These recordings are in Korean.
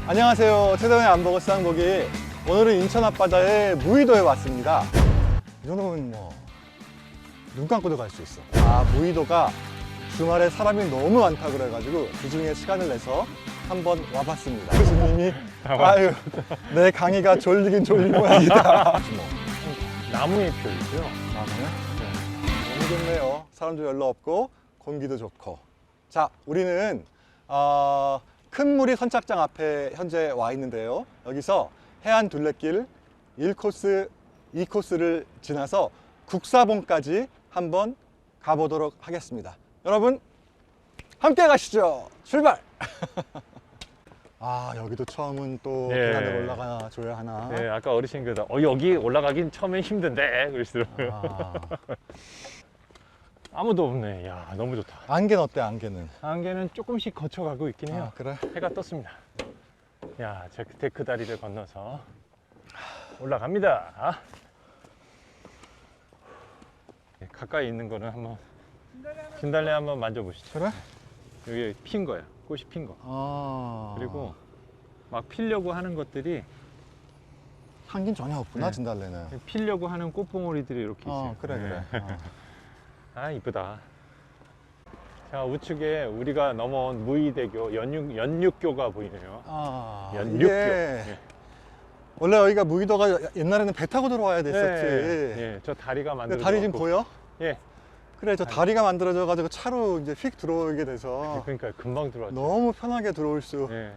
안녕하세요. 최대원의 안보고 쌍보기. 오늘은 인천 앞바다의 무의도에 왔습니다. 이 정도면 뭐 눈 감고도 갈 수 있어. 무의도가 주말에 사람이 너무 많다 그래가지고 그 중에 시간을 내서 한번 와봤습니다. 교수님이 아유 내 강의가 졸리긴 졸린 모양이다. 나무의 표이고요. 나무요? 네. 너무 좋네요. 사람도 별로 없고 공기도 좋고. 자, 우리는 큰 무리 선착장 앞에 현재 와 있는데요. 여기서 해안 둘레길 1코스, 2코스를 지나서 국사봉까지 한번 가보도록 하겠습니다. 여러분 함께 가시죠. 출발! 여기도 처음은 또 계단을 올라가 줘야 하나? 네, 아까 어르신께서 여기 올라가긴 처음엔 힘든데 그러시더라고요. 아무도 없네. 야, 너무 좋다. 안개는 어때, 안개는? 안개는 조금씩 거쳐가고 있긴 해요. 그래? 해가 떴습니다. 야, 저 데크 다리를 건너서 올라갑니다. 가까이 있는 거는 한번 진달래 한번 만져보시죠. 그래? 여기 핀 거야. 꽃이 핀 거. 그리고 막 피려고 하는 것들이 향긴 전혀 없구나, 네. 진달래는. 피려고 하는 꽃봉오리들이 이렇게 있어요. 그래. 이쁘다. 자, 우측에 우리가 넘어온 무의대교 연육교가 보이네요. 연육교. 이게 원래 여기가 무의도가 옛날에는 배 타고 들어와야 됐었지. 네, 저 다리가 만들어져. 다리 지금 보여? 예. 그래, 저 다리가 만들어져 가지고 차로 이제 휙 들어오게 돼서 그러니까 금방 들어왔죠. 너무 편하게 들어올 수 예.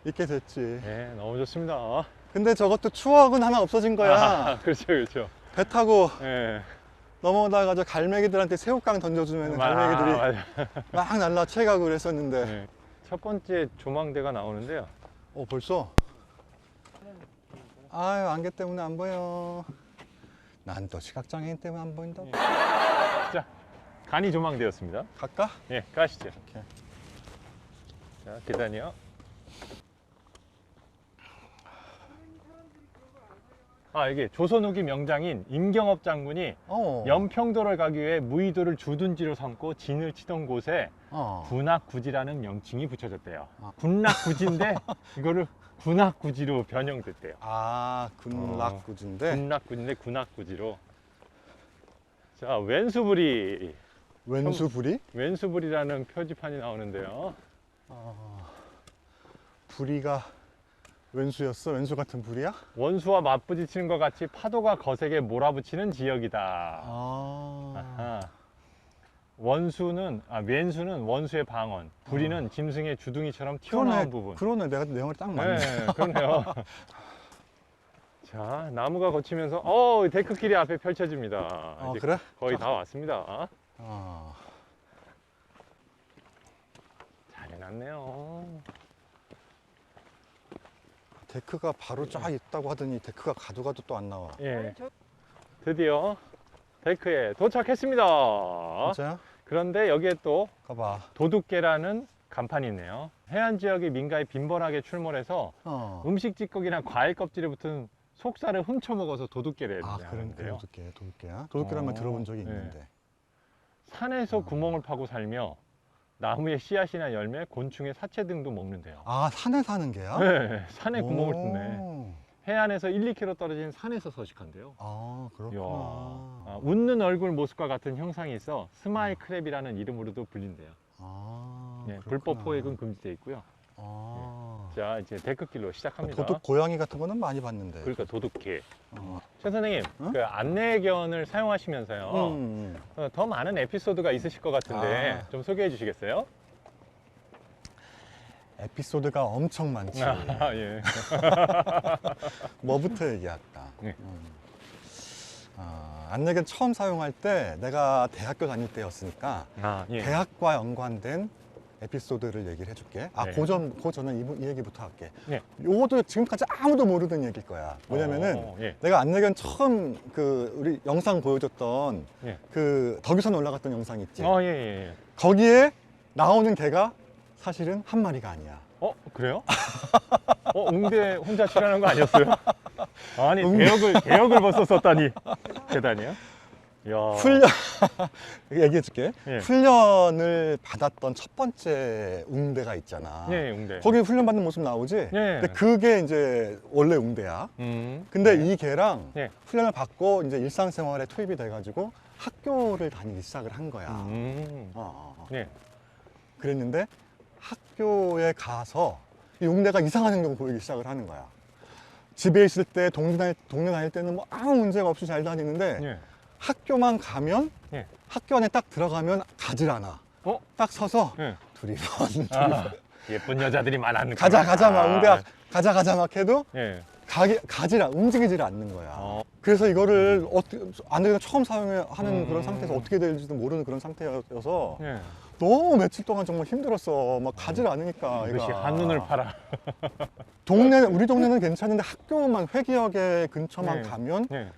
있게 됐지. 예, 너무 좋습니다. 근데 저것도 추억은 하나 없어진 거야. 그렇죠, 그렇죠. 배 타고 예. 넘어오다가 저 갈매기들한테 새우깡 던져주면 갈매기들이 막 날라채가고 그랬었는데. 네. 첫 번째 조망대가 나오는데요. 벌써? 안개 때문에 안 보여. 난 또 시각장애인 때문에 안 보인다고. 자, 간이 조망되었습니다. 갈까? 예, 가시죠. 오케이. 자, 계단이요. 이게 조선 후기 명장인 임경업 장군이 연평도를 가기 위해 무의도를 주둔지로 삼고 진을 치던 곳에 군악구지라는 명칭이 붙여졌대요. 군락구지인데 이거를 군악구지로 변형됐대요. 군락구지인데? 군락구지인데 군악구지로. 자, 왼수부리. 왼수부리? 왼수부리라는 표지판이 나오는데요. 부리가 왼수였어? 왼수 같은 부리야? 원수와 맞부딪히는 것 같이 파도가 거세게 몰아붙이는 지역이다. 아하. 왼수는 원수의 방언, 부리는 짐승의 주둥이처럼 튀어나온 부분. 그러네, 내가 내용을 딱 맞네. 네, 그러네요. 자, 나무가 거치면서 데크길이 앞에 펼쳐집니다. 이제 그래? 거의 다 왔습니다. 잘 해놨네요. 데크가 바로 쫙 있다고 하더니 데크가 가도 또 안 나와. 예, 드디어 데크에 도착했습니다. 진짜야? 그런데 여기에 또 가봐. 도둑개라는 간판이 있네요. 해안 지역의 민가에 빈번하게 출몰해서 음식 찌꺼기나 과일 껍질에 붙은 속살을 훔쳐 먹어서 도둑개를 하는데요. 도둑개야? 도둑개란 들어본 적이 있는데. 산에서 구멍을 파고 살며 나무의 씨앗이나 열매, 곤충의 사체 등도 먹는데요. 산에 사는 개야? 네, 산에 구멍을 뚫네. 해안에서 1, 2km 떨어진 산에서 서식한대요. 그렇구나. 웃는 얼굴 모습과 같은 형상이 있어 스마일 크랩이라는 이름으로도 불린대요. 불법 포획은 금지되어 있고요. 자, 이제 데크길로 시작합니다. 도둑 고양이 같은 거는 많이 봤는데. 그러니까 도둑개. 최 선생님, 그 안내견을 사용하시면서요. 더 많은 에피소드가 있으실 것 같은데 좀 소개해 주시겠어요? 에피소드가 엄청 많지. 예. 뭐부터 얘기할까? 네. 안내견 처음 사용할 때 내가 대학교 다닐 때였으니까 예. 대학과 연관된 에피소드를 얘기를 해줄게. 그 전에 이 얘기부터 할게. 네. 요것도 지금까지 아무도 모르는 얘기일 거야. 뭐냐면은 내가 안내견 처음 우리 영상 보여줬던 그 덕유산 올라갔던 영상 있지? 예. 거기에 나오는 개가 사실은 한 마리가 아니야. 그래요? 웅대 혼자 출연한 거 아니었어요? 아니, 대역을 벌써 썼다니. 대단해요. 야. 훈련 얘기해 줄게. 예. 훈련을 받았던 첫 번째 웅대가 있잖아. 예, 웅대. 거기 훈련 받는 모습 나오지? 예. 근데 그게 이제 원래 웅대야. 근데 이 개랑 예. 훈련을 받고 이제 일상생활에 투입이 돼가지고 학교를 다니기 시작을 한 거야. 예. 그랬는데 학교에 가서 이 웅대가 이상한 행동을 보이기 시작을 하는 거야. 집에 있을 때 동네 다닐 때는 뭐 아무 문제가 없이 잘 다니는데 예. 학교만 가면 예. 학교 안에 딱 들어가면 가질 않아. 딱 서서 예. 두리번 아, 예쁜 여자들이 많았는 가자 막 웅대야 가자 막 해도 예. 움직이질 않는 거야. 그래서 이거를 안 되겠다 처음 사용하는 그런 상태에서 어떻게 될지도 모르는 그런 상태여서 예. 너무 며칠 동안 정말 힘들었어. 막 가질 않으니까. 이것이 얘가. 한눈을 팔아. 우리 동네는 괜찮은데 학교만 회기역에 근처만 예. 가면 예.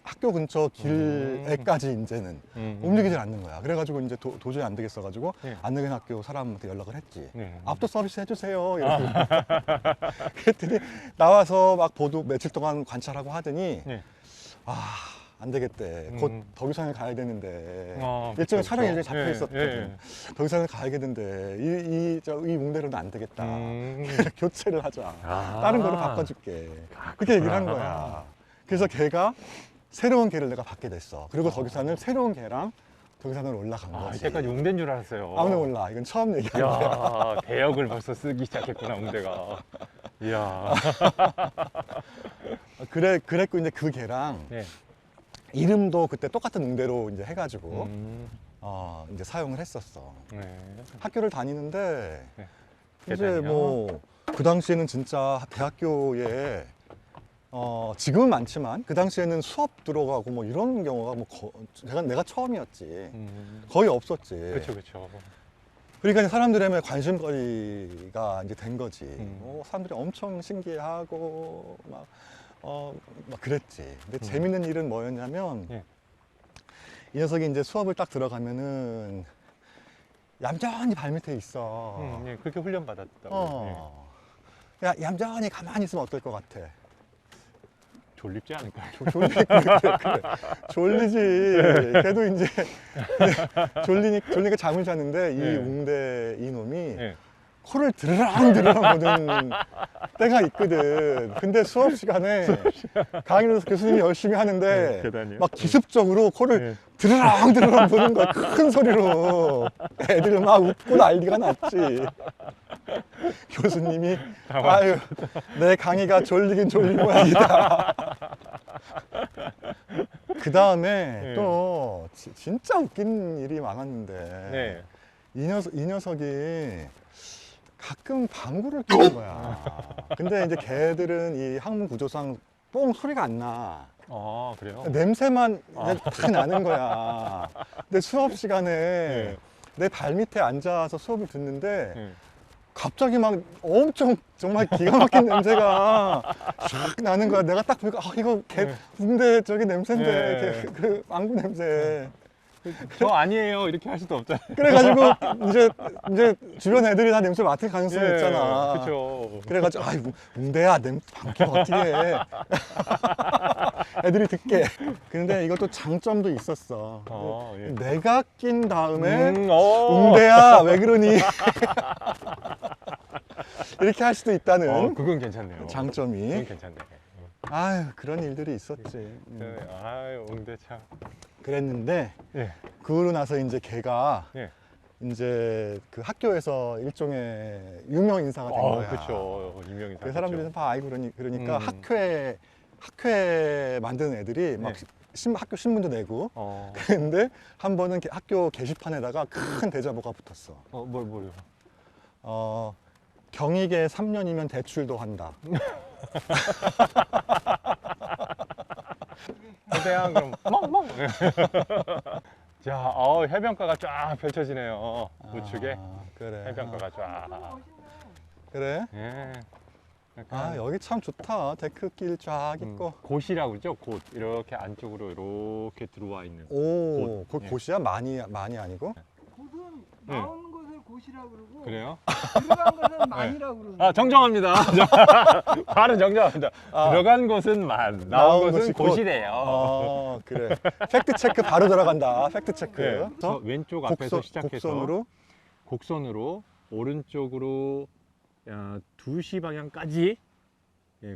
학교 근처 길에까지 이제는 움직이질 않는 거야. 그래가지고 이제 도저히 안 되겠어가지고 예. 안내견학교 사람한테 연락을 했지. 예. 앞도 서비스 해주세요. 이러고. 그랬더니 나와서 막 며칠 동안 관찰하고 하더니 예. 안 되겠대. 곧 덕유산을 가야 되는데 그쵸, 촬영 일정이 그쵸. 잡혀 예, 있었거든. 덕유산을 가야겠는데 이 웅대로는 안 되겠다. 교체를 하자. 다른 거로 바꿔줄게. 그렇게 얘기를 한 거야. 그래서 걔가 새로운 개를 내가 받게 됐어. 그리고 덕유산을 새로운 개랑 덕유산으로 올라간 거지. 이때까지 웅대인 줄 알았어요. 아무도 몰라. 이건 처음 얘기하는 거야. 야, 대역을 벌써 쓰기 시작했구나, 웅대가. 이야. 그랬고 이제 그 개랑 예. 이름도 그때 똑같은 웅대로 이제 해가지고 음. 이제 사용을 했었어. 네. 학교를 다니는데 네. 이제 대단해요. 뭐 그 당시에는 진짜 대학교에 지금은 많지만 그 당시에는 수업 들어가고 뭐 이런 경우가 내가 처음이었지. 거의 없었지. 그렇죠. 그러니까 사람들의 관심거리가 이제 된 거지. 사람들이 엄청 신기해하고 막 그랬지. 근데 재밌는 일은 뭐였냐면 예. 이 녀석이 이제 수업을 딱 들어가면은 얌전히 발밑에 있어. 예, 그렇게 훈련 받았다고. 야, 얌전히 가만히 있으면 어떨 것 같아? 졸립지 않을까요? 그래. 졸리지. 걔도 이제 졸리니까 잠을 자는데 이 예. 웅대 이놈이 예. 코를 드르렁 보는 때가 있거든. 근데 수업 시간에 강의로서 교수님이 열심히 하는데 계단이요? 막 기습적으로 코를 드르렁 보는 거야. 큰 소리로. 애들 막 웃고 난리가 났지. 교수님이 아유 내 강의가 졸리긴 졸린 모양이다. 그 다음에 또 진짜 웃긴 일이 많았는데 네. 이 녀석이 가끔 방구를 뀌는 거야. 근데 이제 걔들은 이 항문 구조상 뽕 소리가 안 나. 그래요? 냄새만 이제 딱 나는 거야. 근데 수업 시간에 내 발 밑에 앉아서 수업을 듣는데 갑자기 막 엄청 정말 기가 막힌 냄새가 샥 나는 거야. 내가 딱 보니까 이거 웅대 저기 냄새인데 그 방구 냄새. 저 아니에요. 이렇게 할 수도 없잖아요. 그래가지고 이제 주변 애들이 다 냄새 맡을 가능성이 있잖아. 그렇죠. 그래가지고 웅대야 방귀가 어떻게 해? 애들이 듣게. 근데 이것도 장점도 있었어. 내가 낀 다음에 웅대야 왜 그러니? 이렇게 할 수도 있다는 그건 괜찮네요. 장점이. 그건 괜찮네. 아유 그런 일들이 있었지. 아유 웅대 참. 그랬는데 예. 그러고 나서 이제 걔가 예. 이제 그 학교에서 일종의 유명 인사가 된 거야. 그렇죠. 유명 인사. 그 사람들이 봐 아이고 그러니까 학교에 만드는 애들이 막 학교 신문도 내고 그런데 한 번은 학교 게시판에다가 큰 대자보가 붙었어. 뭘요? 경희계 3년이면 대출도 한다. 대한 그럼 멍멍. 자, 해변가가 쫙 펼쳐지네요. 우측에 그래. 해변가가 쫙. 그래? 예. 약간 여기 참 좋다. 데크길 쫙 있고. 곳이라고 그러죠? 곳. 이렇게 안쪽으로 이렇게 들어와 있는. 오, 곳. 곳이야? 많이 아니고? 곧은 나온 것을 곧이라고 그러고 그래요? 들어간 것은 만이라고 그러고. 아, 정정합니다. 바로 정정합니다. 들어간 곳은 만, 나온 곳은 곧이래요. 그래. 팩트 체크 바로 들어간다. 팩트 체크. 네. 저 왼쪽 앞에서 시작해서 곡선으로 오른쪽으로 2시 방향까지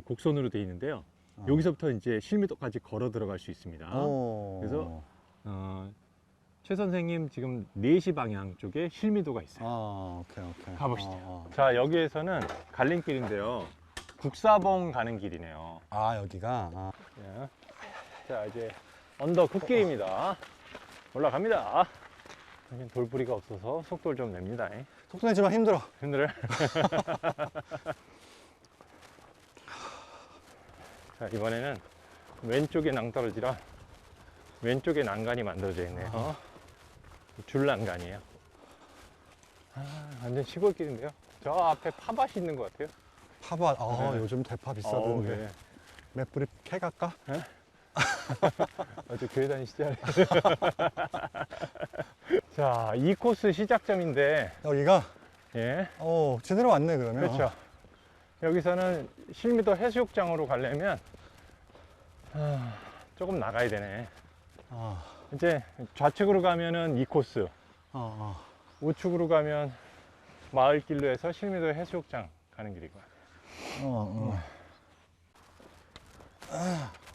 곡선으로 되어 있는데요. 여기서부터 이제 실미도까지 걸어 들어갈 수 있습니다. 그래서 최 선생님 지금 4시 방향 쪽에 실미도가 있어요. 오케이. 가보시죠. 자, 여기에서는 갈림길인데요. 국사봉 가는 길이네요. 여기가. 자, 이제 언덕 흙길입니다. 올라갑니다. 여긴 돌부리가 없어서 속도를 좀 냅니다. 속도 내지만 힘들어. 힘들어요? 자, 이번에는 왼쪽에 낭떠러지라 왼쪽에 난간이 만들어져 있네요. 줄 난간이에요. 완전 시골길인데요. 저 앞에 팥밭이 있는 것 같아요. 팥밭. 네. 요즘 대파 비싸던데. 네. 몇 뿌리 캐갈까? 어제 교회 다니시죠? 자, 이 코스 시작점인데 여기가? 예. 제대로 왔네, 그러면. 그렇죠. 여기서는 실미도 해수욕장으로 가려면 조금 나가야 되네. 이제 좌측으로 가면은 이 코스, 우측으로 가면 마을길로 해서 실미도 해수욕장 가는 길이고요.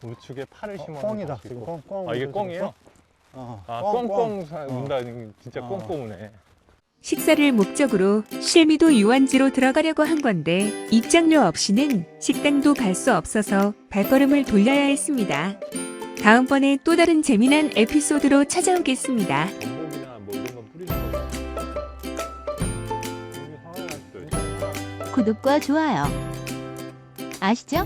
우측에 팔을 심어 꽁이다. 지금 꽁. 이게 꽁이에요? 꽁꽁 운다는 진짜 꽁꽁 우네. 식사를 목적으로 실미도 유원지로 들어가려고 한 건데 입장료 없이는 식당도 갈 수 없어서 발걸음을 돌려야 했습니다. 다음번에 또 다른 재미난 에피소드로 찾아오겠습니다. 전복이나 뭐 이런 건 뿌리는 거예요. 구독과 좋아요. 아시죠?